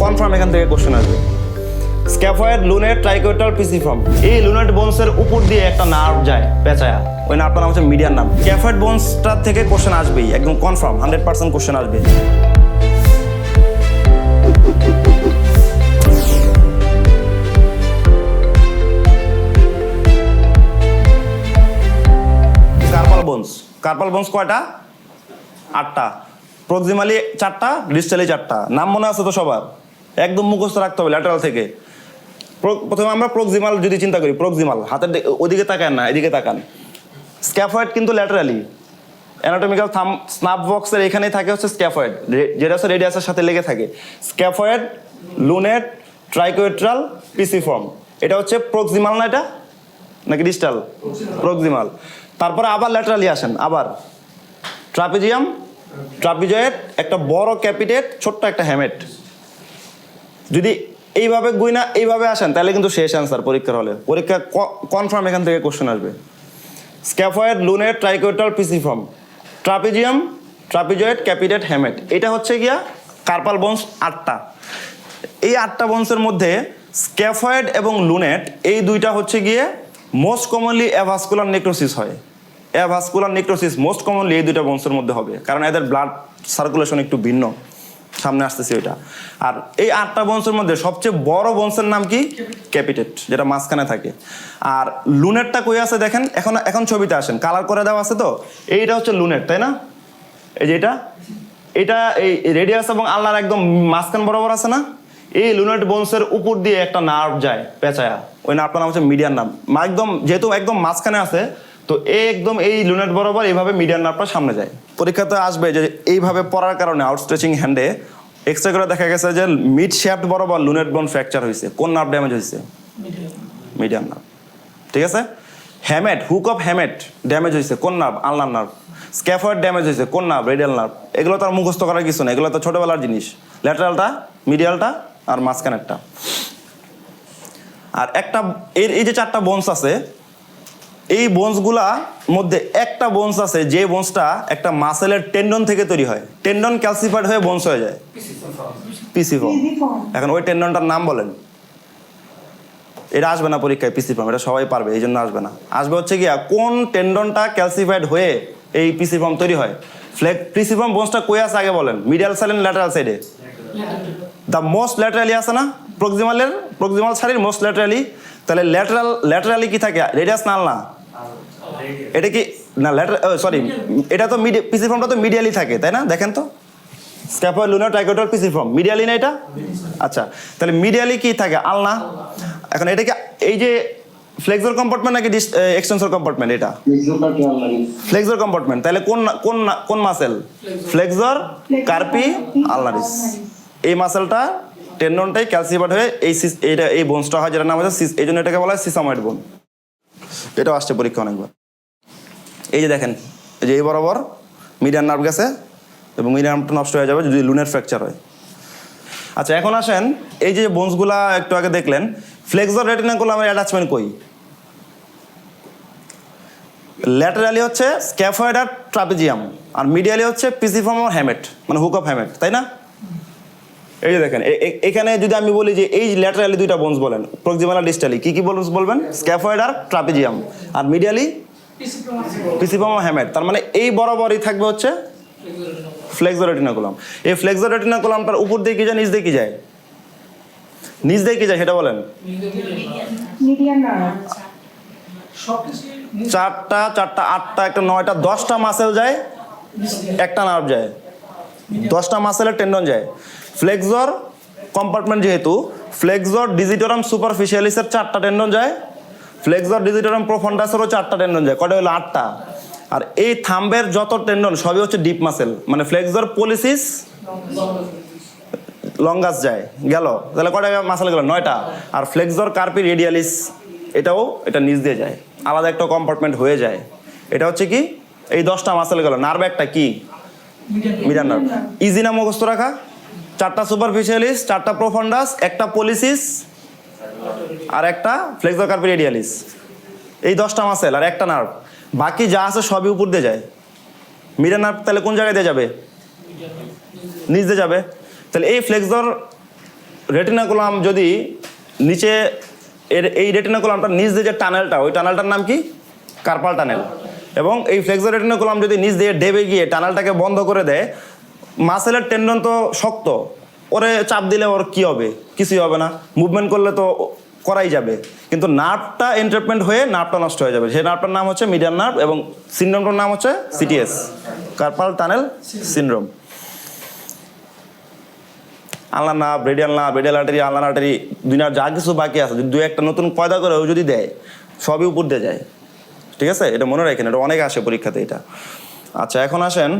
Confirm এখান থেকে question আসবে। Scaphoid, lunate, triquetral, pisiform. এই লুনেট বোনসের উপর দিয়ে একটা নার্ভ যায় পেঁচায়া, ওই নার্ভটার নাম হচ্ছে মিডিয়ান নার্ভ। স্ক্যাফয়েড বোনসটার থেকে কোশ্চেন আসবেই, একদম কনফার্ম 100% কোশ্চেন আসবে। কার্পাল বোনস কয়টা? 8টা। প্রক্সিমালি 4টা, ডিস্টালি 4টা। নাম মনে আছে তো সবার? একদম মুখস্থ রাখতে হবে ল্যাটারাল থেকে। প্রথমে আমরা প্রক্সিমাল যদি চিন্তা করি, প্রক্সিমাল হাতের ওদিকে তাকান না, এদিকে তাকান। স্ক্যাফয়েড কিন্তু ল্যাটারালি, অ্যানাটমিক্যাল স্নাপ বক্সের এখানেই থাকে হচ্ছে স্ক্যাফয়েড, যেটা হচ্ছে রেডিয়াসের সাথে লেগে থাকে। Scaphoid, lunate, triquetral, pisiform. এটা হচ্ছে প্রক্সিমাল না এটা নাকি ডিস্টাল? প্রক্সিমাল। তারপরে আবার ল্যাটারালি আসেন, আবার ট্রাপিজিয়াম, ট্রাপিজয়েড, একটা বড় ক্যাপিটেট, ছোট্ট একটা হ্যামেট। যদি এইভাবে গুইনা এইভাবে আসেন তাহলে কিন্তু শেষ অ্যান্সার পরীক্ষার হলে। পরীক্ষা কনফার্ম এখান থেকে কোশ্চেন আসবে। Scaphoid, lunate, triquetral, pisiform, trapezium, trapezoid, capitate, hamate. এটা হচ্ছে গিয়া কার্পাল বোনস 8টা। এই 8টা বোনসের মধ্যে স্ক্যাফয়েড এবং লুনেট এই দুইটা হচ্ছে গিয়ে মোস্ট কমনলি অ্যাভাস্কুলার নেক্রোসিস হয়। অ্যাভাস্কুলার নেক্রোসিস মোস্ট কমনলি এই দুইটা বোনসের মধ্যে হবে, কারণ এদের ব্লাড সার্কুলেশন একটু ভিন্ন। সামনে আসতেছি ওইটা। আর এই 8টা বোনসের মধ্যে সবচেয়ে বড় বোনসের নাম কি? ক্যাপিটেট, যেটা মাঝখানে থাকে। আর লুনেটটা কই আছে দেখেন, এখন ছবিতে আসেন, কালার করে দেওয়া আছে তো। এইটা হচ্ছে লুনেট, তাই না? এই যে এটা এই রেডিয়াস এবং আল্লাহর একদম মাঝখান বরাবর আছে না? এই লুনেট বোনসের উপর দিয়ে একটা নার্ভ যায় পেঁচায়া, ওই নার্ভটার নাম হচ্ছে মিডিয়ান নার্ভ। একদম যেহেতু একদম মাঝখানে আছে, তো একদম এই লুনেট বরাবর এইভাবে মিডিয়ান নার্ভটা সামনে যায়। পরীক্ষাতে আসবে যে এইভাবে পড়ার কারণে আউটস্ট্রেচিং হ্যান্ডে এক্সরে করে দেখা গেছে যে মিড শ্যাফট বরাবর লুনেট বোন ফ্র্যাকচার হয়েছে। কোন নার্ভ ড্যামেজ হয়েছে? Median nerve. ঠিক আছে। Hamate, hook of hamate damage হয়েছে, কোন নার্ভ? আলনার নার্ভ। স্ক্যাফয়েড ড্যামেজ হয়েছে, কোন নার্ভ? Radial nerve. এগুলো তো আর মুখস্থ করার কিছু না, এগুলো তো ছোটবেলার জিনিস। ল্যাটারালটা, মিডিয়ালটা আর মাঝখানেরটা। আর একটা এই যে 4টা বোনস আছে, এই বোনসগুলা মধ্যে একটা বোনস আছে যে বোনসটা একটা মাসেলের টেন্ডন থেকে তৈরি হয়। টেন্ডন ক্যালসিফাইড হয়ে বোনস হয়ে যায়, পিসিফর্ম। এখন ওই টেন্ডনটার নাম বলেন। এটা আসবে না পরীক্ষায়, পিসিফর্ম, এটা সবাই পারবে, এই জন্য আসবে না। আসবে হচ্ছে গিয়া কোন টেন্ডনটা ক্যালসিফাইড হয়ে এই পিসিফর্ম তৈরি হয়। পিসিফর্ম বোনসটা কই আছে আগে বলেন? মিডিয়াল সাইড এন্ড ল্যাটারাল সাইডে। দ্য মোস্ট ল্যাটারালি আছে না প্রক্সিমাল সাইডের মোস্ট ল্যাটারালি। তাহলে ল্যাটারালি কি থাকে? রেডিয়াস না আলনা? এটা কি না সরি, এটা তো পিসিফর্মটা তো মিডিয়ালি থাকে, তাই না? দেখেন তো, scaphoid, lunate, triquetral, pisiform medially না এটা? আচ্ছা, তাহলে মিডিয়ালি কি থাকে? আলনা। এখন এটা কি এই যে ফ্লেক্সর কম্পার্টমেন্ট নাকি এক্সটেনসর কম্পার্টমেন্ট? এটা ফ্লেক্সর কম্পার্টমেন্ট। তাহলে কোন মাসেল? Flexor কার্পি ulnaris. এই মাসেলটা টেন্ডনটাই ক্যালসিফাইড হয়ে এই বোনসটা হয়, যেটা নাম হচ্ছে এই জন্য এটাকে বলা হয় সিসাময়েড বোন। এটাও আসছে পরীক্ষা অনেকবার। এই যে দেখেন, এই যে এই বরাবর মিডিয়ান নার্ভ গেছে এবং মিডিয়ান নার্ভটা নষ্ট হয়ে যাবে যদি লুনেট ফ্র্যাকচার হয়। আচ্ছা, এখন আসেন, এই যে বোনসগুলা একটু আগে দেখলেন, ফ্লেক্সর রেটিনাকুলামের অ্যাটাচমেন্ট কই? ল্যাটারালি হচ্ছে স্ক্যাফয়েড আর ট্রাপিজিয়াম, আর মিডিয়ালি হচ্ছে পিসিফর্ম আর হ্যামেট, মানে হুক অফ হ্যামেট, তাই না? এই যে দেখেন, এখানে যদি আমি বলি যে এই ল্যাটারালি দুইটা বোনস বলেন, প্রক্সিমাল আর ডিস্টালি, কি বোনস বলবেন? স্ক্যাফয়েড আর ট্রাপিজিয়াম। আর মিডিয়ালি পিসিফর্ম আর হ্যামেট। তার মানে এই বরাবরই থাকবে হচ্ছে ফ্লেক্সর রেটিনাকুলাম। এই ফ্লেক্সর রেটিনাকুলামটার উপর দিয়ে কি যায়, নিচ দিয়ে কি যায়? নিচ দিয়ে কি যায় সেটা বলেন? চারটা 8টা, একটা 9টা, 10টা মাসেল যায়, একটা নার্ভ যায়, 10টা মাসেলের টেন্ডন যায়। ফ্লেক্সর কম্পার্টমেন্ট যেহেতু, ফ্লেক্সর ডিজিটোরাম সুপারফিশিয়ালিসের 4টা টেন্ডন যায়, ফ্লেক্সর ডিজিটোরাম প্রোফান্ডাসেরও 4টা টেন্ডন যায়। কটা হলো? 8টা। আর এই থাম্বের যত টেন্ডন সবই হচ্ছে ডিপ মাসেল, মানে ফ্লেক্সর পলিসিস লঙ্গাস যায়, গেল। তাহলে কটা মাসেল গেল? 9টা। আর ফ্লেক্সর কার্পি রেডিয়ালিস এটা নিচ দিয়ে যায়, আলাদা একটা কম্পার্টমেন্ট হয়ে যায়। এটা হচ্ছে কি এই 10টা মাসেল গেল। নার্ভ একটা কি? Median nerve. ইজি না মুখস্থ রাখা? 4টা সুপারফিশিয়ালিস, 4টা প্রোফান্ডাস, একটা পলিসিস আর একটা ফ্লেক্সর কার্পি রেডিয়ালিস। এই 10টা মাসেল আর একটা নার্ভ, বাকি যা আছে সবই উপর দিয়ে যায়। মিডিয়ান নার্ভ তাহলে কোন জায়গায় দিয়ে যাবে? নিচ দিয়ে যাবে। তাহলে এই ফ্লেক্সর রেটিনাকুলাম যদি নিচে এই রেটিনাকুলামটার নিচ দিয়ে যে টানেলটা, ওই টানেলটার নাম কি? Carpal tunnel. এবং এই ফ্লেক্সর রেটিনাকুলাম যদি নিচ দিয়ে ডেবে গিয়ে টানেলটাকে বন্ধ করে দেয়, মাসেলের টেন্ডন তো শক্ত, ওরে চাপ দিলে ওর কি হবে? কিছুই হবে না, মুভমেন্ট করলে তো করাই যাবে, কিন্তু নার্ভটা এন্টারপ্রেন্ট হয়ে নার্ভটা নষ্ট হয়ে যাবে। সেই নার্ভটার নাম হচ্ছে মিডিয়ান নার্ভ এবং সিনড্রোমটার নাম হচ্ছে CTS, carpal tunnel syndrome. Ulnar nerve, radial artery, ulnar artery, দুনিয়ার যা কিছু বাকি আছে, যদি 2-1টা নতুন পয়দা করেও যদি দেয়, সবই উপর দিয়ে যায়। ঠিক আছে, এটা মনে রাখেন, এটা অনেক আসে পরীক্ষাতে এটা। আচ্ছা, এখন আসেন,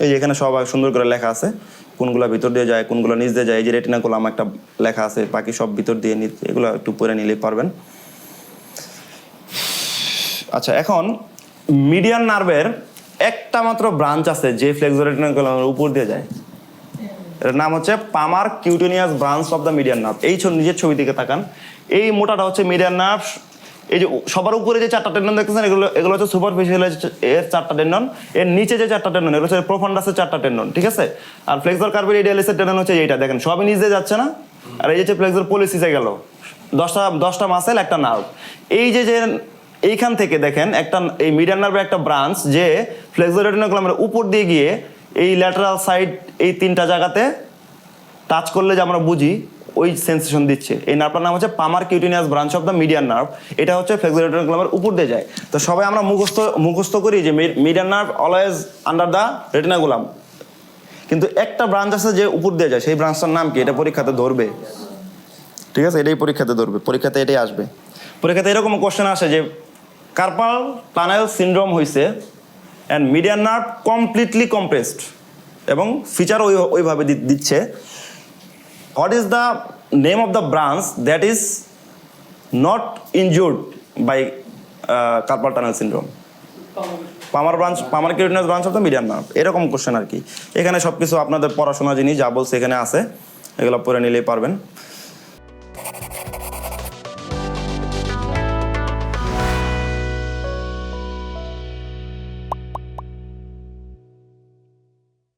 এই যে এখানে সব সুন্দর করে লেখা আছে, কোনগুলো ভিতর দিয়ে যায়, কোনগুলো নিচ দিয়ে যায়। এই যে রেটিনাকুলাম একটা লেখা আছে, বাকি সব ভিতর দিয়ে নিচ্ছে, এগুলো একটু পড়ে নিলেই পারবেন। আচ্ছা, এখন মিডিয়ান নার্ভের একটা মাত্র ব্রাঞ্চ আছে যে ফ্লেক্সর রেটিনাকুলামের উপর দিয়ে যায়, এর নাম হচ্ছে পামার cutaneous branch of the median nerve. এই নিজের ছবি দিকে তাকান, এই মোটাটা হচ্ছে মিডিয়ান নার্ভ। এই যে সবার উপরে যে 4টা টেন্ডন দেখতেছেন, এগুলো হচ্ছে সুপারফিশিয়াল এর 4টা টেন্ডন, এর নিচে যে 4টা টেন্ডন এগুলো হচ্ছে প্রোফান্ডাসের 4টা টেন্ডন। ঠিক আছে, আর ফ্লেক্সর কার্পের ইডিয়ালিসের টেন্ডন হচ্ছে এইটা, দেখেন সবই নিচে যাচ্ছে না। আর এই যে ফ্লেক্সর পলিসিসে গেল 10টা মাসেল, একটা নার্ভ। এই যে এইখান থেকে দেখেন একটা এই মিডিয়ান নার্ভের একটা ব্রাঞ্চ যে ফ্লেক্সর রেটিনাকুলামের উপর দিয়ে গিয়ে এই ল্যাটারাল সাইড এই 3টা জায়গাতে টাচ করলে যে আমরা বুঝি, ওই সেন্সেশন দিচ্ছে। এই নার্ভটার নাম হচ্ছে পামার cutaneous branch of the median nerve. এটা হচ্ছে ফ্লেক্সর রেটিনাকুলামের উপর দিয়ে যায়। তো সবাই আমরা মুখস্থ করি যে median nerve always under the retinaculum, কিন্তু একটা ব্রাঞ্চ আছে যে উপর দিয়ে যায়, সেই ব্রাঞ্চটার নাম কি? এটা পরীক্ষাতে ধরবে। ঠিক আছে, এটাই পরীক্ষাতে ধরবে, পরীক্ষাতে এটাই আসবে। পরীক্ষাতে এরকম কোশ্চেন আসে যে কার্পাল টানেল সিনড্রোম হয়েছে and median nerve completely compressed, এবং ফিচার ওইভাবে দিচ্ছে। What is the name of the branch that is not injured by carpal tunnel syndrome? Palmar cutaneous branch of the median nerve. এরকম question আর কি। এখানে সব কিছু আপনাদের পড়াশোনা জিনিস যা বলছে এখানে আছে, এগুলো পড়ে নিলেই পারবেন।